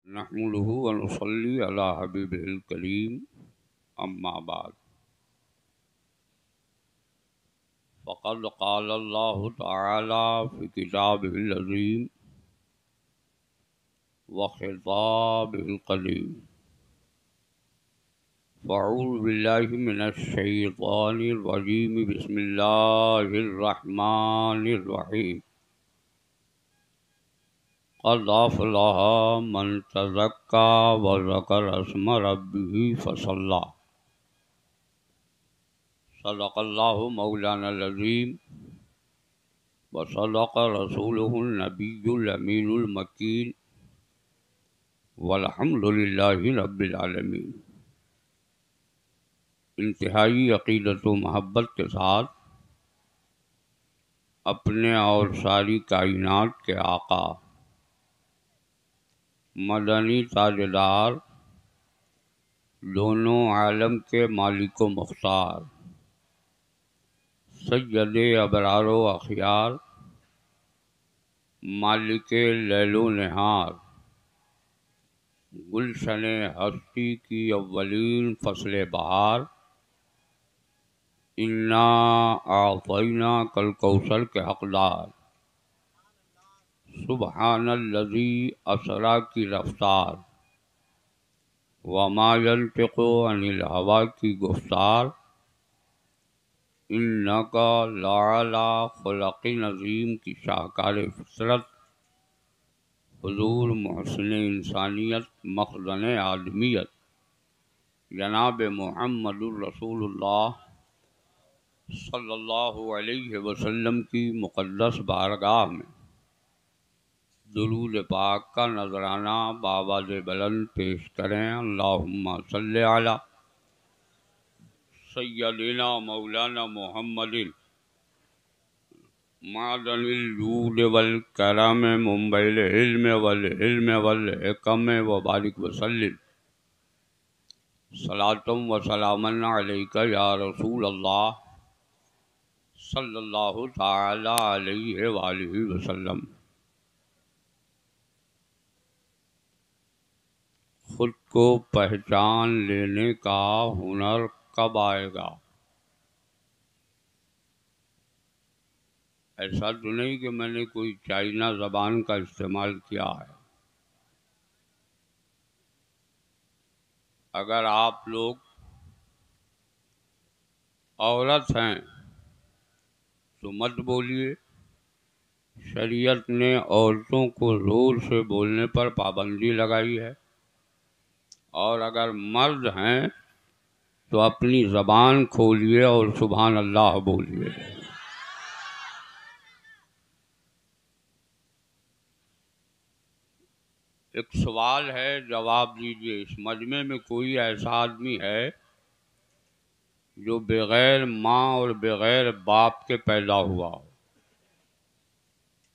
نحمده ونصلي على حبيبه الكريم أما بعد فقد قال الله تعالى في كتابه العظيم وخطابه القديم فأعوذ بالله من الشيطان الرجيم بسم الله الرحمن الرحيم قد أفلح من تزكى وذكر اسم ربه فصلى صدق الله مولانا العظيم وصدق رسوله النبي الأمين المكين والحمد لله رب العالمين۔ انتہائی عقیدت و محبت کے ساتھ اپنے اور ساری کائنات کے آقا مدنی تاجدار دونوں عالم کے مالک و مختار سید ابرار و اخیار مالک لیل و نہار گلشن ہستی کی اولین فصل بہار انا اعطیناک الکوثر کے حقدار سبحان الذی اسریٰ کی رفتار وما ینطق عن الہویٰ کی گفتار انک لعلی خلق عظیم کی شاہکار فطرت حضور محسن انسانیت مخزن آدمیت جناب محمد الرسول اللہ صلی اللہ علیہ وسلم کی مقدس بارگاہ میں درود پاک کا نذرانہ بآواز بلند پیش کریں۔ اللہم صلی علی سیدنا مولانا محمد معدن الجود والکرم منبع العلم والحلم والحکم وبارک وسلم صلاۃ و سلاما علیک یا رسول اللہ صلی اللہ تعالی علیہ وآلہ وسلم۔ خود کو پہچان لینے کا ہنر کب آئے گا؟ ایسا تو نہیں کہ میں نے کوئی چائنا زبان کا استعمال کیا ہے۔ اگر آپ لوگ عورت ہیں تو مت بولیے، شریعت نے عورتوں کو زور سے بولنے پر پابندی لگائی ہے، اور اگر مرد ہیں تو اپنی زبان کھولیے اور سبحان اللہ بولیے۔ ایک سوال ہے، جواب دیجیے۔ اس مجمع میں کوئی ایسا آدمی ہے جو بغیر ماں اور بغیر باپ کے پیدا ہوا ہو؟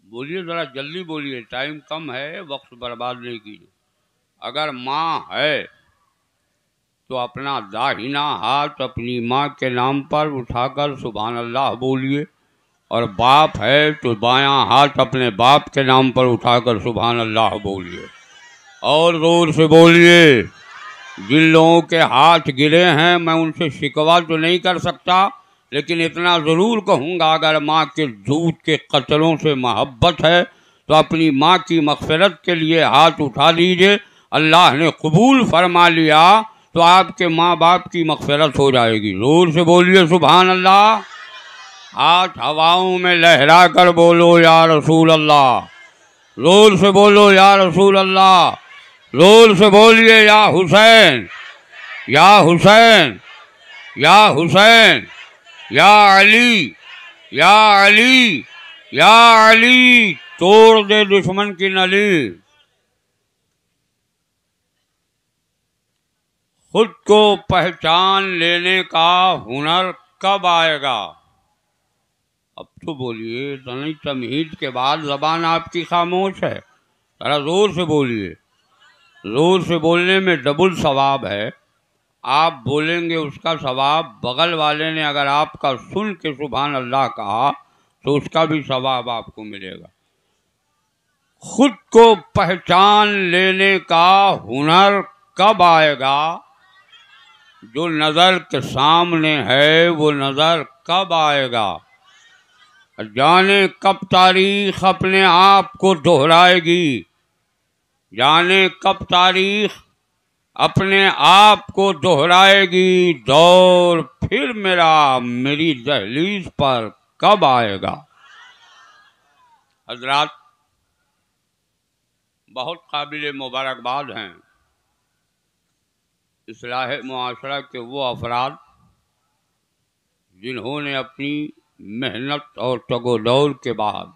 بولیے، ذرا جلدی بولیے، ٹائم کم ہے، وقت برباد نہیں کیجیے۔ اگر ماں ہے تو اپنا داہنا ہاتھ اپنی ماں کے نام پر اٹھا کر سبحان اللہ بولیے، اور باپ ہے تو بایاں ہاتھ اپنے باپ کے نام پر اٹھا کر سبحان اللہ بولیے، اور زور سے بولیے۔ جن لوگوں کے ہاتھ گرے ہیں میں ان سے شکوہ تو نہیں کر سکتا، لیکن اتنا ضرور کہوں گا، اگر ماں کے دودھ کے قطروں سے محبت ہے تو اپنی ماں کی مغفرت کے لیے ہاتھ اٹھا دیجیے۔ اللہ نے قبول فرما لیا تو آپ کے ماں باپ کی مغفرت ہو جائے گی۔ زور سے بولیے سبحان اللہ، ہاتھ ہواؤں میں لہرا کر بولو یا رسول اللہ، زور سے بولو یا رسول اللہ، زور سے بولیے یا حسین یا حسین یا حسین یا علی یا علی یا علی، توڑ دے دشمن کی نلی۔ خود کو پہچان لینے کا ہنر کب آئے گا؟ اب تو بولیے، اتنی تمہید کے بعد زبان آپ کی خاموش ہے، ذرا زور سے بولیے۔ زور سے بولنے میں ڈبل ثواب ہے، آپ بولیں گے اس کا ثواب، بغل والے نے اگر آپ کا سن کے سبحان اللہ کہا تو اس کا بھی ثواب آپ کو ملے گا۔ خود کو پہچان لینے کا ہنر کب آئے گا؟ جو نظر کے سامنے ہے وہ نظر کب آئے گا؟ جانے کب تاریخ اپنے آپ کو دہرائے گی؟ جانے کب تاریخ اپنے آپ کو دہرائے گی؟ دور پھر میری دہلیز پر کب آئے گا؟ حضرات، بہت قابل مبارکباد ہیں اصلاح معاشرہ کے وہ افراد جنہوں نے اپنی محنت اور تگ و دور کے بعد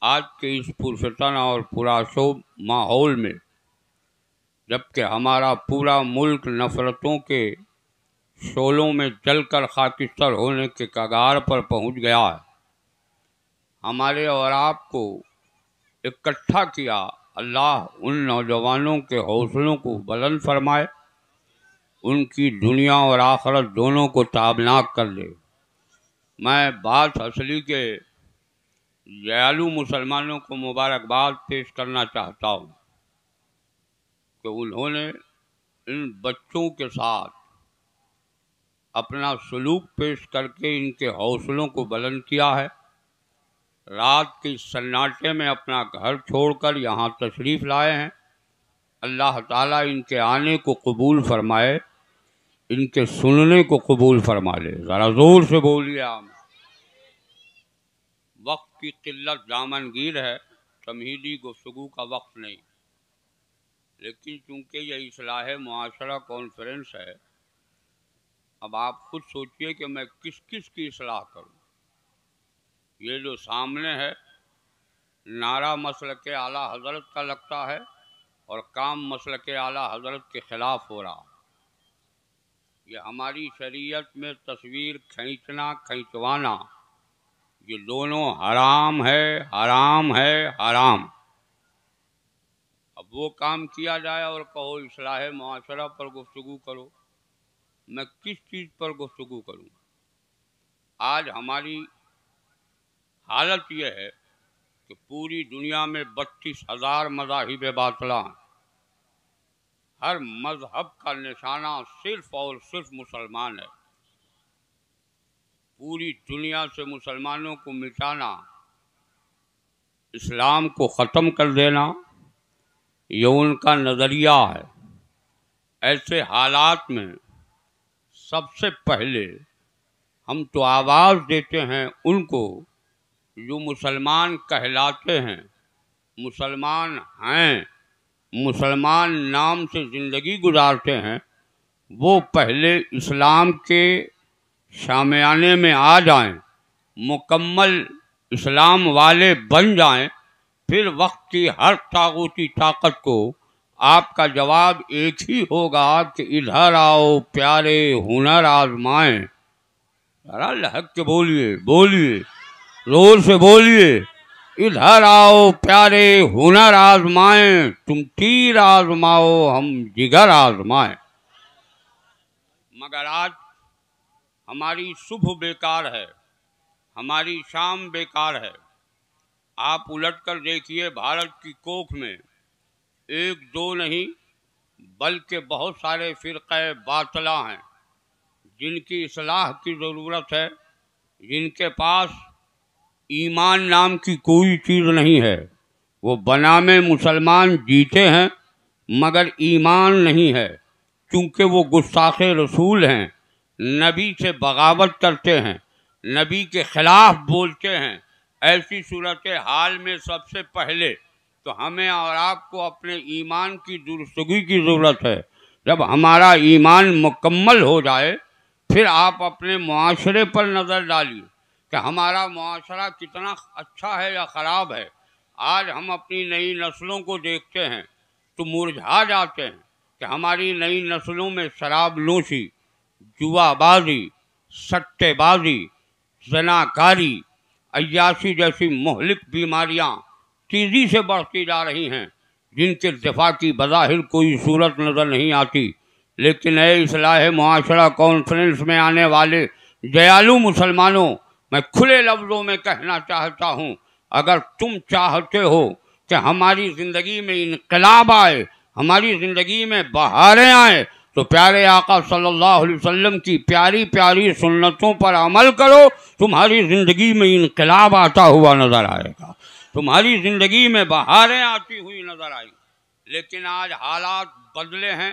آج کے اس پرفتن اور پرآشوب ماحول میں، جبکہ ہمارا پورا ملک نفرتوں کے شعلوں میں جل کر خاکستر ہونے کے کگار پر پہنچ گیا ہے، ہمارے اور آپ کو اکٹھا کیا۔ اللہ ان نوجوانوں کے حوصلوں کو بلند فرمائے، ان کی دنیا اور آخرت دونوں کو تابناک کر دے۔ میں بات اصلی کے دیالو مسلمانوں کو مبارکباد پیش کرنا چاہتا ہوں کہ انہوں نے ان بچوں کے ساتھ اپنا سلوک پیش کر کے ان کے حوصلوں کو بلند کیا ہے۔ رات کے سناٹے میں اپنا گھر چھوڑ کر یہاں تشریف لائے ہیں۔ اللہ تعالیٰ ان کے آنے کو قبول فرمائے، ان کے سننے کو قبول فرما لے۔ ذرا زور سے بولیے آمین۔ وقت کی قلت دامنگیر ہے، تمہیدی گفتگو کا وقت نہیں، لیکن چونکہ یہ اصلاح معاشرہ کانفرنس ہے، اب آپ خود سوچئے کہ میں کس کس کی اصلاح کروں۔ یہ جو سامنے ہے نعرہ مسلک اعلیٰ حضرت کا لگتا ہے اور کام مسلک اعلیٰ حضرت کے خلاف ہو رہا۔ یہ ہماری شریعت میں تصویر کھینچنا کھینچوانا یہ دونوں حرام ہے، حرام ہے، حرام۔ اب وہ کام کیا جائے اور کہو اصلاح معاشرہ پر گفتگو کرو، میں کس چیز پر گفتگو کروں؟ آج ہماری حالت یہ ہے کہ پوری دنیا میں 32,000 مذاہب باطلاں ہیں۔ ہر مذہب کا نشانہ صرف اور صرف مسلمان ہے۔ پوری دنیا سے مسلمانوں کو مٹانا، اسلام کو ختم کر دینا، یہ ان کا نظریہ ہے۔ ایسے حالات میں سب سے پہلے ہم تو آواز دیتے ہیں ان کو جو مسلمان کہلاتے ہیں، مسلمان ہیں، مسلمان نام سے زندگی گزارتے ہیں، وہ پہلے اسلام کے شامیانے میں آ جائیں، مکمل اسلام والے بن جائیں، پھر وقت کی ہر طاغوتی طاقت کو آپ کا جواب ایک ہی ہوگا کہ ادھر آؤ پیارے ہنر آزمائیں۔ ذرا لہک کے بولیے، بولیے، زور سے بولیے، ادھر آؤ پیارے ہنر آزمائیں، تم تیر آزماؤ ہم جگر آزمائیں۔ مگر آج ہماری صبح بیکار ہے، ہماری شام بیکار ہے۔ آپ الٹ کر دیکھیے، بھارت کی کوکھ میں ایک دو نہیں بلکہ بہت سارے فرقہ باطلاں ہیں جن کی اصلاح کی ضرورت ہے، جن کے پاس ایمان نام کی کوئی چیز نہیں ہے۔ وہ بنام مسلمان جیتے ہیں مگر ایمان نہیں ہے، چونکہ وہ گستاخ رسول ہیں، نبی سے بغاوت کرتے ہیں، نبی کے خلاف بولتے ہیں۔ ایسی صورتحال میں سب سے پہلے تو ہمیں اور آپ کو اپنے ایمان کی درستگی کی ضرورت ہے۔ جب ہمارا ایمان مکمل ہو جائے پھر آپ اپنے معاشرے پر نظر ڈالیے کہ ہمارا معاشرہ کتنا اچھا ہے یا خراب ہے۔ آج ہم اپنی نئی نسلوں کو دیکھتے ہیں تو مرجھا جاتے ہیں کہ ہماری نئی نسلوں میں شراب نوشی، جوا بازی، سٹے بازی، زناکاری، عیاشی جیسی مہلک بیماریاں تیزی سے بڑھتی جا رہی ہیں، جن کے دفاع کی بظاہر کوئی صورت نظر نہیں آتی۔ لیکن اے اصلاح معاشرہ کانفرنس میں آنے والے دیالو مسلمانوں، میں کھلے لفظوں میں کہنا چاہتا ہوں اگر تم چاہتے ہو کہ ہماری زندگی میں انقلاب آئے، ہماری زندگی میں بہاریں آئیں، تو پیارے آقا صلی اللہ علیہ وسلم کی پیاری پیاری سنتوں پر عمل کرو، تمہاری زندگی میں انقلاب آتا ہوا نظر آئے گا، تمہاری زندگی میں بہاریں آتی ہوئی نظر آئیں۔ لیکن آج حالات بدلے ہیں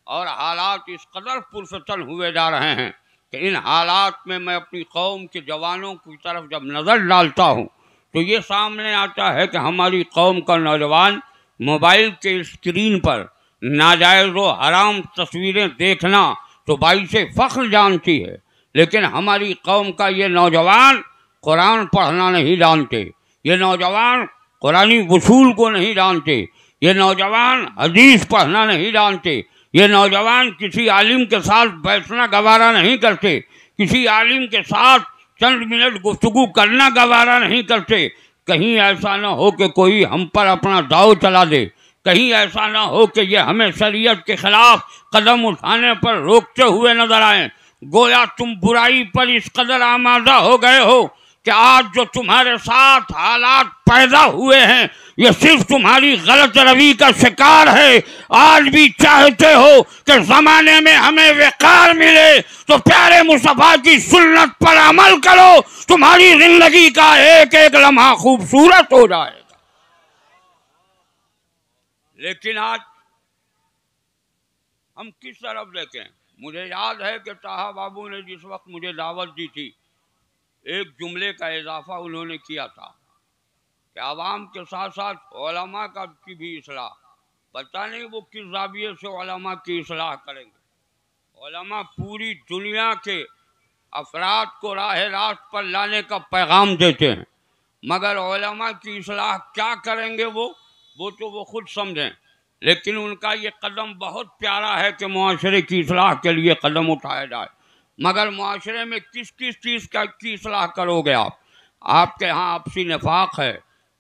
اور حالات اس قدر پرفتن ہوئے جا رہے ہیں کہ ان حالات میں اپنی قوم کے جوانوں کی طرف جب نظر ڈالتا ہوں تو یہ سامنے آتا ہے کہ ہماری قوم کا نوجوان موبائل کے اسکرین پر ناجائز و حرام تصویریں دیکھنا تو باعث فخر جانتی ہے، لیکن ہماری قوم کا یہ نوجوان قرآن پڑھنا نہیں جانتے، یہ نوجوان قرآنی اصول کو نہیں جانتے، یہ نوجوان حدیث پڑھنا نہیں جانتے، یہ نوجوان کسی عالم کے ساتھ بیٹھنا گوارا نہیں کرتے، کسی عالم کے ساتھ چند منٹ گفتگو کرنا گوارا نہیں کرتے۔ کہیں ایسا نہ ہو کہ کوئی ہم پر اپنا داؤ چلا دے، کہیں ایسا نہ ہو کہ یہ ہمیں شریعت کے خلاف قدم اٹھانے پر روکتے ہوئے نظر آئیں۔ گویا تم برائی پر اس قدر آمادہ ہو گئے ہو کہ آج جو تمہارے ساتھ حالات پیدا ہوئے ہیں یہ صرف تمہاری غلط روی کا شکار ہے۔ آج بھی چاہتے ہو کہ زمانے میں ہمیں وقار ملے تو پیارے مصطفیٰ کی سنت پر عمل کرو، تمہاری زندگی کا ایک ایک لمحہ خوبصورت ہو جائے گا۔ لیکن آج ہم کس طرف دیکھیں؟ مجھے یاد ہے کہ طاہا بابو نے جس وقت مجھے دعوت دی تھی ایک جملے کا اضافہ انہوں نے کیا تھا کہ عوام کے ساتھ ساتھ علماء کی بھی اصلاح۔ پتہ نہیں وہ کس زاویے سے علماء کی اصلاح کریں گے۔ علماء پوری دنیا کے افراد کو راہ راست پر لانے کا پیغام دیتے ہیں، مگر علماء کی اصلاح کیا کریں گے وہ تو وہ خود سمجھیں۔ لیکن ان کا یہ قدم بہت پیارا ہے کہ معاشرے کی اصلاح کے لیے قدم اٹھایا جائے، مگر معاشرے میں کس کس چیز کی اصلاح کرو گے آپ کے ہاں آپسی نفاق ہے،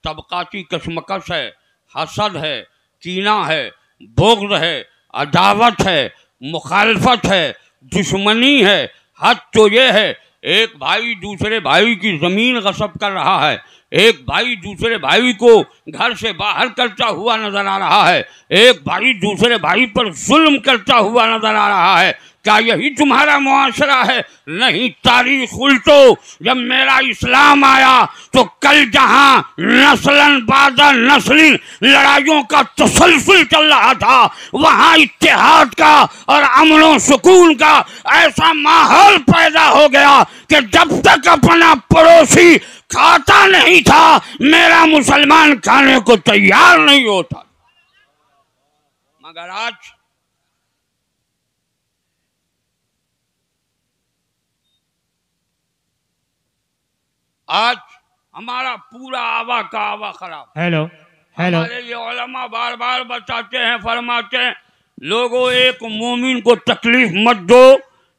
طبقاتی کشمکش ہے، حسد ہے، کینہ ہے، بغض ہے، عداوت ہے، مخالفت ہے، دشمنی ہے۔ حد تو یہ ہے ایک بھائی دوسرے بھائی کی زمین غصب کر رہا ہے، ایک بھائی دوسرے بھائی کو گھر سے باہر کرتا ہوا نظر آ رہا ہے، ایک بھائی دوسرے بھائی پر ظلم کرتا ہوا نظر آ رہا ہے۔ کیا یہی تمہارا معاشرہ ہے؟ نہیں، تاریخ الٹو۔ جب میرا اسلام آیا تو کل جہاں نسلاً بعد نسل لڑائیوں کا تسلسل چل رہا تھا، وہاں اتحاد کا اور امن و سکون کا ایسا ماحول پیدا ہو گیا کہ جب تک اپنا پڑوسی کھاتا نہیں تھا میرا مسلمان کھانے کو تیار نہیں ہوتا۔ مگر آج ہمارا پورا آوا کا آوا خراب۔ ہمارے یہ علماء بار بار بتاتے ہیں، فرماتے ہیں لوگوں ایک مومن کو تکلیف مت دو،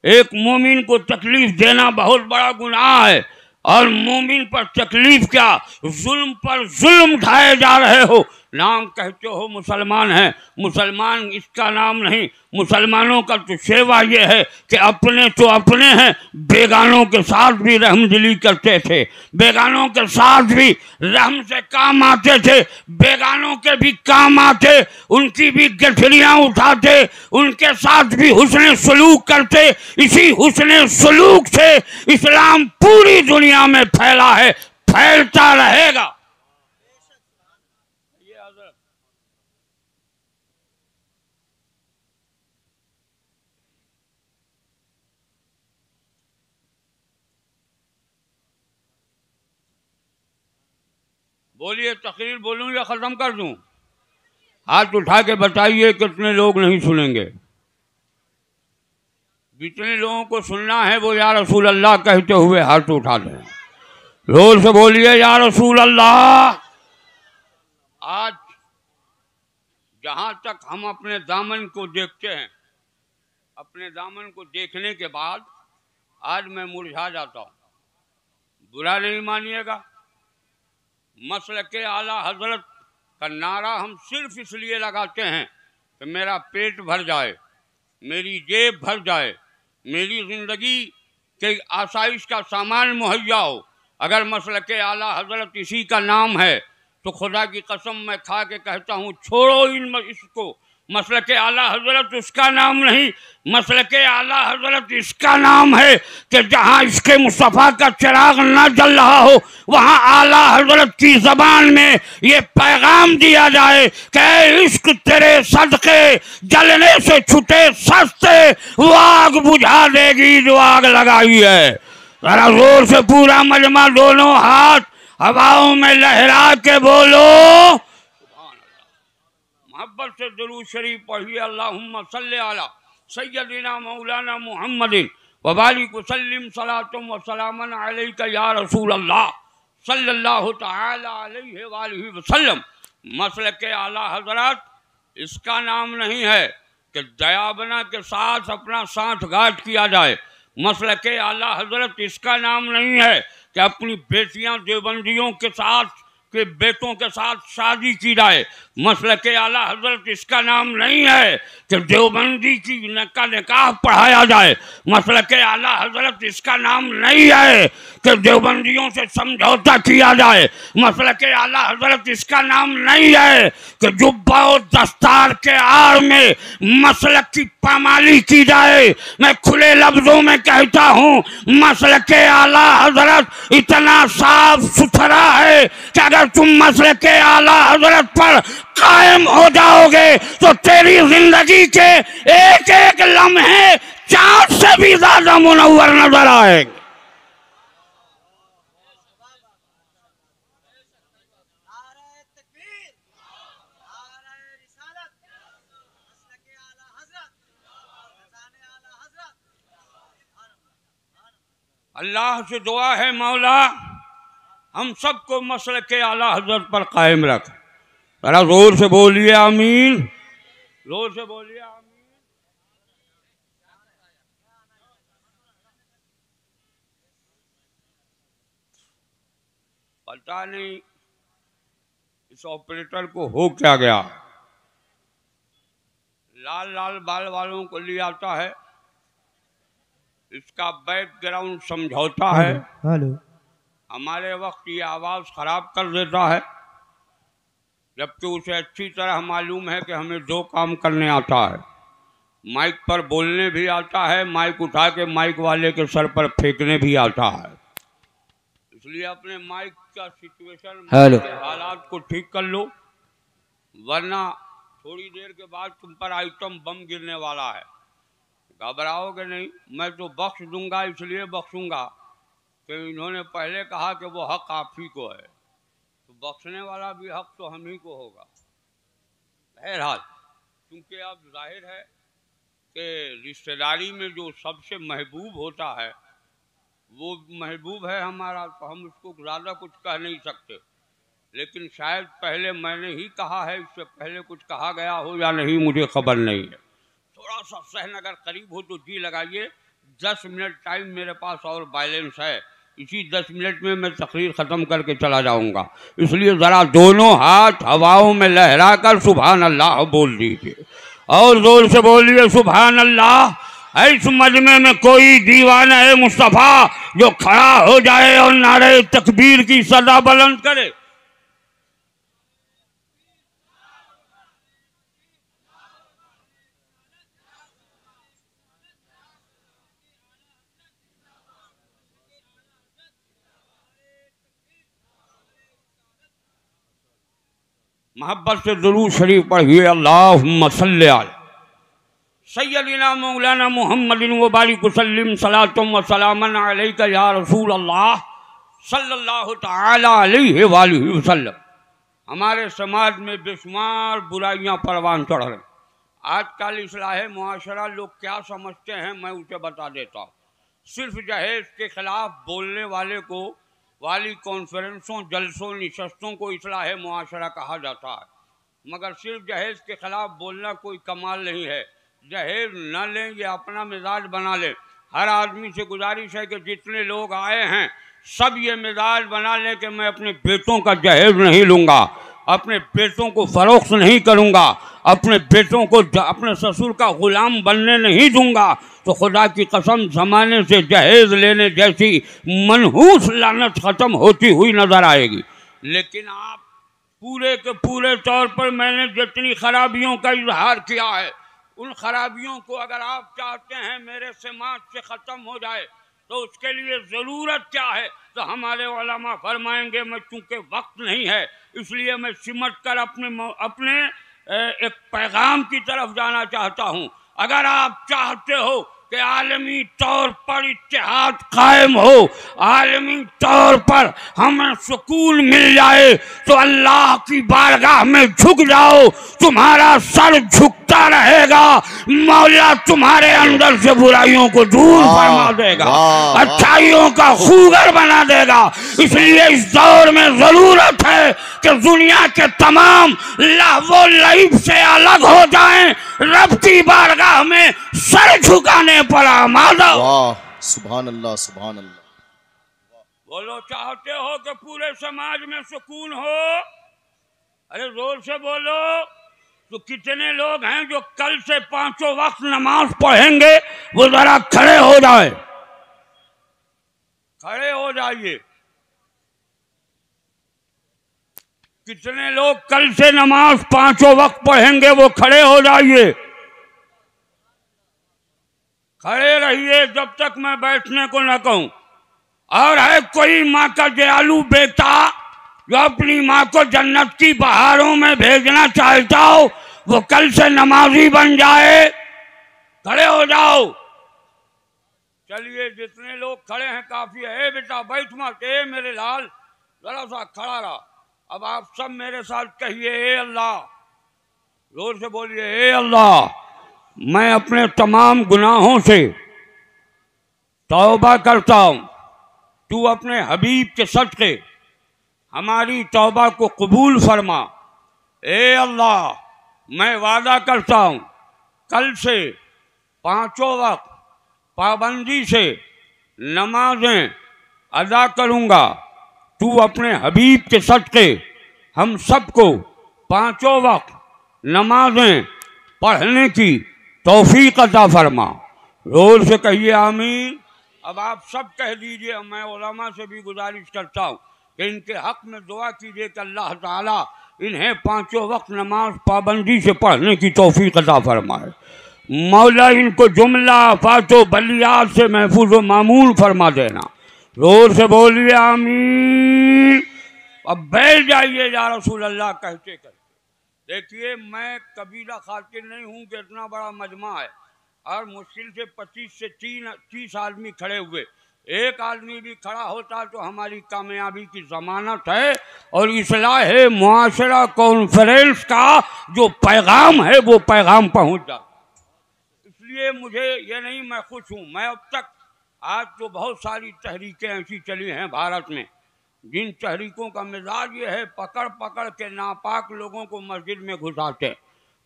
ایک مومن کو تکلیف دینا بہت بڑا گناہ ہے، اور مومن پر تکلیف کیا، ظلم پر ظلم ڈھائے جا رہے ہو۔ نام کہتے ہو مسلمان ہیں، مسلمان اس کا نام نہیں، مسلمانوں کا تو شیوا یہ ہے کہ اپنے تو اپنے ہیں، بیگانوں کے ساتھ بھی رحم دلی کرتے تھے، بیگانوں کے ساتھ بھی رحم سے کام آتے تھے، بیگانوں کے بھی کام آتے، ان کی بھی گٹھلیاں اٹھاتے، ان کے ساتھ بھی حسن سلوک کرتے۔ اسی حسن سلوک سے اسلام پوری دنیا میں پھیلا ہے، پھیلتا رہے گا۔ بولیے، تقریر بولوں یا ختم کر دوں؟ ہاتھ اٹھا کے بتائیے کتنے لوگ نہیں سنیں گے۔ جتنے لوگوں کو سننا ہے وہ یا رسول اللہ کہتے ہوئے ہاتھ اٹھا دیں، زور سے بولیے یا رسول اللہ۔ آج جہاں تک ہم اپنے دامن کو دیکھتے ہیں، اپنے دامن کو دیکھنے کے بعد آج میں مرجھا جاتا ہوں، برا نہیں مانیے گا۔ مسلک اعلیٰ حضرت کا نعرہ ہم صرف اس لیے لگاتے ہیں کہ میرا پیٹ بھر جائے، میری جیب بھر جائے، میری زندگی کے آسائش کا سامان مہیا ہو، اگر مسلک اعلیٰ حضرت اسی کا نام ہے تو خدا کی قسم میں کھا کے کہتا ہوں چھوڑو اس کو. مسلک اعلیٰ حضرت اس کا نام نہیں، مسلک اعلیٰ حضرت اس کا نام ہے کہ جہاں عشق مصطفیٰ کا چراغ نہ جل رہا ہو وہاں اعلیٰ حضرت کی زبان میں یہ پیغام دیا جائے کہ اے عشق تیرے صدقے جلنے سے چھٹے سستے، وہ آگ بجھا دے گی جو آگ لگائی ہے. ذرا زور سے پورا مجمع دونوں ہاتھ ہواؤں میں لہرا کے بولو محبت سے درود شریف پڑھیے. اللہم صلی علی سیدنا مولانا محمد وبارک وسلم صلاۃ و سلام علیک یا رسول اللہ صلی اللہ تعالی علیہ وآلہ وسلم. مسلک اعلیٰ حضرت اس کا نام نہیں ہے کہ دیابنا کے ساتھ اپنا سانٹھ گانٹھ کیا جائے. مسلک اعلیٰ حضرت اس کا نام نہیں ہے کہ اپنی بیٹیاں دیوبندیوں کے ساتھ کہ بیٹوں کے ساتھ شادی کی جائے. مسلک اعلیٰ حضرت اس کا نام نہیں ہے کہ دیوبندی کی کا نکاح پڑھایا جائے. مسلک اعلیٰ حضرت اس کا نام نہیں ہے کہ دیوبندیوں سے سمجھوتا کیا جائے. مسلک اعلیٰ حضرت اس کا نام نہیں ہے کہ جبہ و دستار کے آڑ میں مسلک کی پامالی کی جائے. میں کھلے لفظوں میں کہتا ہوں مسلک اعلیٰ حضرت اتنا صاف ستھرا ہے کہ اگر تم مسلک اعلیٰ حضرت پر قائم ہو جاؤ گے تو تیری زندگی کے ایک ایک لمحے چاند سے بھی زیادہ منور نظر آئے گے. اللہ سے دعا ہے مولا ہم سب کو مسلک اعلیٰ حضرت پر قائم رکھ. ذرا زور سے بولیے آمین، زور سے بولیے آمین. پتہ نہیں اس آپریٹر کو ہو کیا گیا، لال لال بال والوں کو لے آتا ہے، اس کا بیک گراؤنڈ سمجھوتا ہے، ہمارے وقت یہ آواز خراب کر دیتا ہے، جبکہ اسے اچھی طرح معلوم ہے کہ ہمیں دو کام کرنے آتا ہے. مائک پر بولنے بھی آتا ہے، مائک اٹھا کے مائک والے کے سر پر پھینکنے بھی آتا ہے. اس لیے اپنے مائک کا سچویشن حالات کو ٹھیک کر لو، ورنہ تھوڑی دیر کے بعد تم پر آئٹم بم گرنے والا ہے. گھبراؤ گے نہیں، میں تو بخش دوں گا، اس لیے بخشوں گا کہ انہوں نے پہلے کہا کہ وہ حق آپ ہی کو ہے، تو بخشنے والا بھی حق تو ہم ہی کو ہوگا. بہرحال کیونکہ اب ظاہر ہے کہ رشتہ داری میں جو سب سے محبوب ہوتا ہے وہ محبوب ہے ہمارا، تو ہم اس کو زیادہ کچھ کہہ نہیں سکتے. لیکن شاید پہلے میں نے ہی کہا ہے، اس سے پہلے کچھ کہا گیا ہو یا نہیں مجھے خبر نہیں ہے. تھوڑا سا صحن اگر قریب ہو تو جی لگائیے. 10 منٹ ٹائم میرے پاس اور بیلنس ہے، اسی 10 منٹ میں میں تقریر ختم کر کے چلا جاؤں گا. اس لیے ذرا دونوں ہاتھ ہواؤں میں لہرا کر سبحان اللہ بول دیجیے، اور زور سے بولیے سبحان اللہ. اس مجمع میں کوئی دیوانہ مصطفیٰ جو کھڑا ہو جائے اور نعرہ تکبیر کی صدا بلند کرے. محبت سے درود شریف پڑھیے. اللہم صلی علی سیدنا مولانا محمد وبارک وسلم صلاۃ و سلام علیک یا رسول اللہ صلی اللہ تعالی علیہ وآلہ وسلم. ہمارے سماج میں بے شمار برائیاں پروان چڑھ رہے ہیں. آج کل اصلاح معاشرہ لوگ کیا سمجھتے ہیں میں اسے بتا دیتا ہوں. صرف جہیز کے خلاف بولنے والے کو والی کانفرنسوں جلسوں نشستوں کو اصلاح معاشرہ کہا جاتا ہے، مگر صرف جہیز کے خلاف بولنا کوئی کمال نہیں ہے. جہیز نہ لیں، یہ اپنا مزاج بنا لیں. ہر آدمی سے گزارش ہے کہ جتنے لوگ آئے ہیں سب یہ مزاج بنا لیں کہ میں اپنے بیٹوں کا جہیز نہیں لوں گا، اپنے بیٹوں کو فروخت نہیں کروں گا، اپنے بیٹوں کو اپنے سسر کا غلام بننے نہیں دوں گا. تو تو خدا کی قسم زمانے سے جہیز لینے جیسی منحوس لعنت ختم ہوتی ہوئی نظر آئے گی. لیکن آپ پورے کے پورے طور پر میں نے جتنی خرابیوں کا اظہار کیا ہے ان خرابیوں کو اگر آپ چاہتے ہیں میرے سماج سے ختم ہو جائے تو اس کے لیے ضرورت کیا ہے؟ تو ہمارے علماء فرمائیں گے. میں چونکہ وقت نہیں ہے اس لیے میں سمٹ کر اپنے ایک پیغام کی طرف جانا چاہتا ہوں. اگر آپ چاہتے ہو کہ عالمی طور پر اتحاد قائم ہو، عالمی طور پر ہمیں سکون مل جائے تو اللہ کی بارگاہ میں جھک جاؤ. تمہارا سر جھکتا رہے گا، مولا تمہارے اندر سے برائیوں کو دور فرما دے گا، اچھائیوں کا خوگر بنا دے گا. اس لیے اس دور میں ضرورت ہے کہ دنیا کے تمام لہو و لعب سے الگ ہو جائیں، رب کی بارگاہ میں سر جھکانے پر آمادہ. واہ سبحان اللہ سبحان اللہ. بولو چاہتے ہو کہ پورے سماج میں سکون ہو؟ ارے زور سے بولو. تو کتنے لوگ ہیں جو کل سے 5 وقت نماز پڑھیں گے؟ وہ ذرا کھڑے ہو جائے، کھڑے ہو جائیے. کتنے لوگ کل سے نماز 5 وقت پڑھیں گے؟ وہ کھڑے ہو جائیے، کھڑے رہیے جب تک میں بیٹھنے کو نہ کہوں. اور ہے کوئی ماں کا دیالو بیٹا جو اپنی ماں کو جنت کی بہاروں میں بھیجنا چاہتا ہو؟ وہ کل سے نمازی بن جائے. کھڑے ہو جاؤ. چلیے جتنے لوگ کھڑے ہیں کافی ہے. اے بیٹا بیٹھ مت، اے میرے لال ذرا سا کھڑا رہا. اب آپ سب میرے ساتھ کہیے اے اللہ. زور سے بولیے اے اللہ. میں اپنے تمام گناہوں سے توبہ کرتا ہوں. تو اپنے حبیب کے صدقے ہماری توبہ کو قبول فرما. اے اللہ میں وعدہ کرتا ہوں کل سے 5 وقت پابندی سے نمازیں ادا کروں گا. تو اپنے حبیب کے صدقے ہم سب کو 5 وقت نمازیں پڑھنے کی توفیق عطا فرما. زور سے کہیے آمین. اب آپ سب کہہ دیجئے. میں علماء سے بھی گزارش کرتا ہوں کہ ان کے حق میں دعا کیجئے کہ اللہ تعالیٰ انہیں 5 وقت نماز پابندی سے پڑھنے کی توفیق عطا فرمائے. مولا ان کو جملہ آفات و بلیات سے محفوظ و معمول فرما دینا. زور سے بولیے آمین. اب بیٹھ جائیے یا رسول اللہ کہتے کہتے. دیکھیے میں قبیلہ خاطر نہیں ہوں کہ اتنا بڑا مجمع ہے اور مشکل سے 25 سے 30 آدمی کھڑے ہوئے. ایک آدمی بھی کھڑا ہوتا تو ہماری کامیابی کی ضمانت ہے. اور اصلاح معاشرہ کانفرنس کا جو پیغام ہے وہ پیغام پہنچ جاتا. اس لیے مجھے یہ نہیں، میں خوش ہوں. میں اب تک آج تو بہت ساری تحریکیں ایسی چلی ہیں بھارت میں جن تحریکوں کا مزاج یہ ہے پکڑ پکڑ کے ناپاک لوگوں کو مسجد میں گھساتے،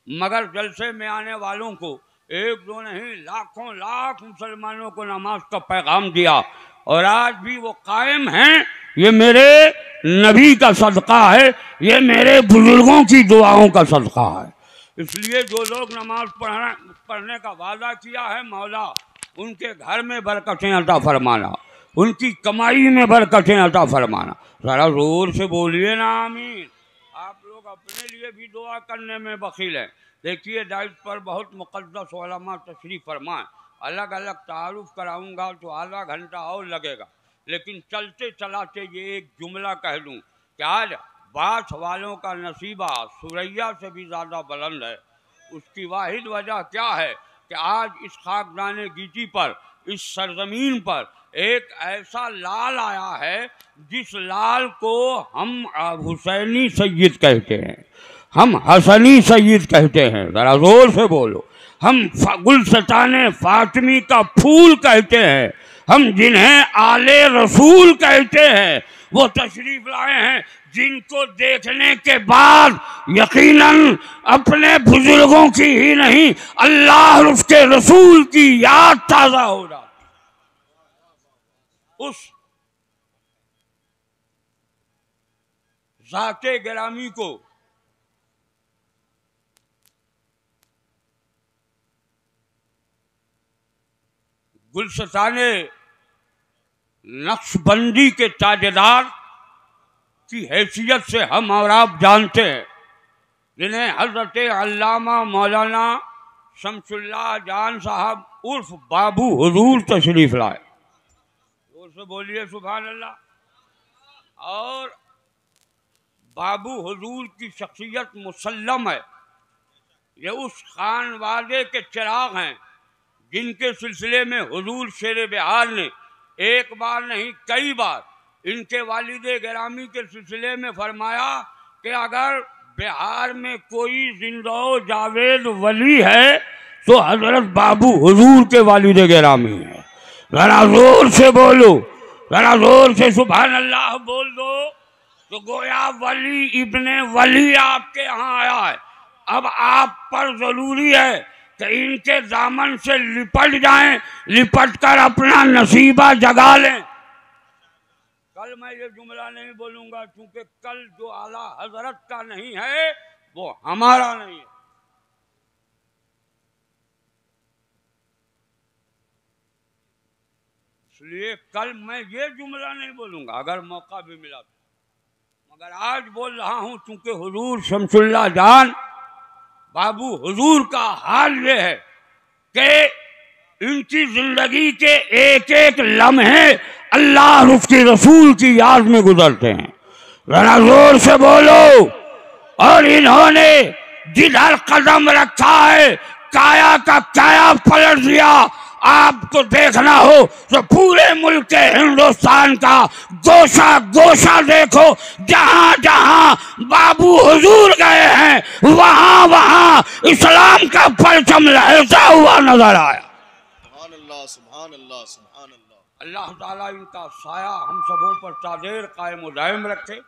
مگر جلسے میں آنے والوں کو 1 2 نہیں لاکھوں لاکھ مسلمانوں کو نماز کا پیغام دیا. اور آج بھی وہ قائم ہیں. یہ میرے نبی کا صدقہ ہے، یہ میرے بزرگوں کی دعاؤں کا صدقہ ہے. اس لیے جو لوگ نماز پڑھنے کا وعدہ کیا ہے مولا ان کے گھر میں برکتیں عطا فرمانا، ان کی کمائی میں برکتیں عطا فرمانا. ذرا زور سے بولیے نا آمین. آپ لوگ اپنے لیے بھی دعا کرنے میں بخیل ہیں. دیکھیے ڈائٹ پر بہت مقدس علماء تشریف فرمائیں. الگ الگ تعارف کراؤں گا تو آدھا گھنٹہ اور لگے گا، لیکن چلتے چلاتے یہ ایک جملہ کہہ دوں کہ آج بات والوں کا نصیبہ سوریا سے بھی زیادہ بلند ہے. اس کی واحد وجہ کیا ہے کہ آج اس خاکدان گیتی پر، اس سرزمین پر ایک ایسا لال آیا ہے جس لال کو ہم حسینی سید کہتے ہیں، ہم حسنی سید کہتے ہیں. ذرا زور سے بولو. ہم گلستان فاطمی کا پھول کہتے ہیں، ہم جنہیں آل رسول کہتے ہیں. وہ تشریف لائے ہیں جن کو دیکھنے کے بعد یقیناً اپنے بزرگوں کی ہی نہیں اللہ اور اس کے رسول کی یاد تازہ ہو جاتی. اس ذات گرامی کو گلستان نقش بندی کے تاجدار کی حیثیت سے ہم اور آپ جانتے ہیں، جنہیں حضرت علامہ مولانا شمس اللہ جان صاحب عرف بابو حضور تشریف لائے. زور سے بولیے سبحان اللہ. اور بابو حضور کی شخصیت مسلم ہے، یہ اس خانوادے کے چراغ ہیں جن کے سلسلے میں حضور شیر بہار نے ایک بار نہیں کئی بار ان کے والد گرامی کے سلسلے میں فرمایا کہ اگر بہار میں کوئی زندہ و جاوید ولی ہے تو حضرت بابو حضور کے والد گرامی ہیں. ذرا زور سے بولو، ذرا زور سے سبحان اللہ بول دو. تو گویا ولی ابن ولی آپ کے ہاں آیا ہے. اب آپ پر ضروری ہے کہ ان کے دامن سے لپٹ جائیں، لپٹ کر اپنا نصیبہ جگا لیں. کل میں یہ جملہ نہیں بولوں گا کیونکہ کل جو اعلیٰ حضرت کا نہیں ہے وہ ہمارا نہیں ہے. اس لیے کل میں یہ جملہ نہیں بولوں گا اگر موقع بھی ملا تو، مگر آج بول رہا ہوں چونکہ حضور شمس اللہ جان بابو حضور کا حال یہ ہے کہ ان کی زندگی کے ایک ایک لمحے اللہ اور اس کے رسول کی یاد میں گزرتے ہیں. ذرا زور سے بولو. اور انہوں نے جدھر قدم رکھا ہے کایا کا کایا پلٹ دیا. آپ کو دیکھنا ہو تو پورے ملک کے ہندوستان کا گوشہ گوشہ دیکھو، جہاں جہاں بابو حضور گئے ہیں وہاں وہاں اسلام کا پرچم لہرتا ہوا نظر آیا. سبحان اللہ سبحان اللہ سبحان اللہ. اللہ تعالیٰ ان کا سایہ ہم سبوں پر تادیر قائم و دائم رکھے.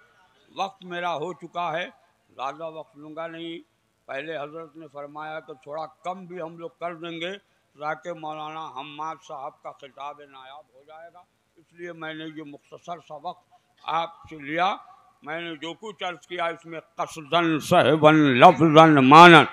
وقت میرا ہو چکا ہے، زیادہ وقت لوں گا نہیں. پہلے حضرت نے فرمایا کہ تھوڑا کم بھی ہم لوگ کر دیں گے تاکہ مولانا حماد صاحب کا خطاب نایاب ہو جائے گا. اس لیے میں نے یہ مختصر سا وقت آپ سے لیا. میں نے جو کچھ عرض کیا اس میں قصداً صحباً لفظاً مانن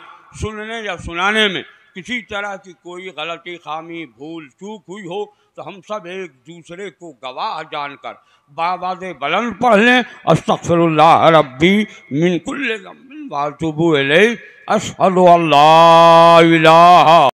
سننے یا سنانے میں کسی طرح کی کوئی غلطی خامی بھول چوک ہوئی ہو تو ہم سب ایک دوسرے کو گواہ جان کر بآواز بلند پڑھ لیں. استغفر اللہ ربی من کل ذنب واتوب الیہ. اشہد ان لا الہ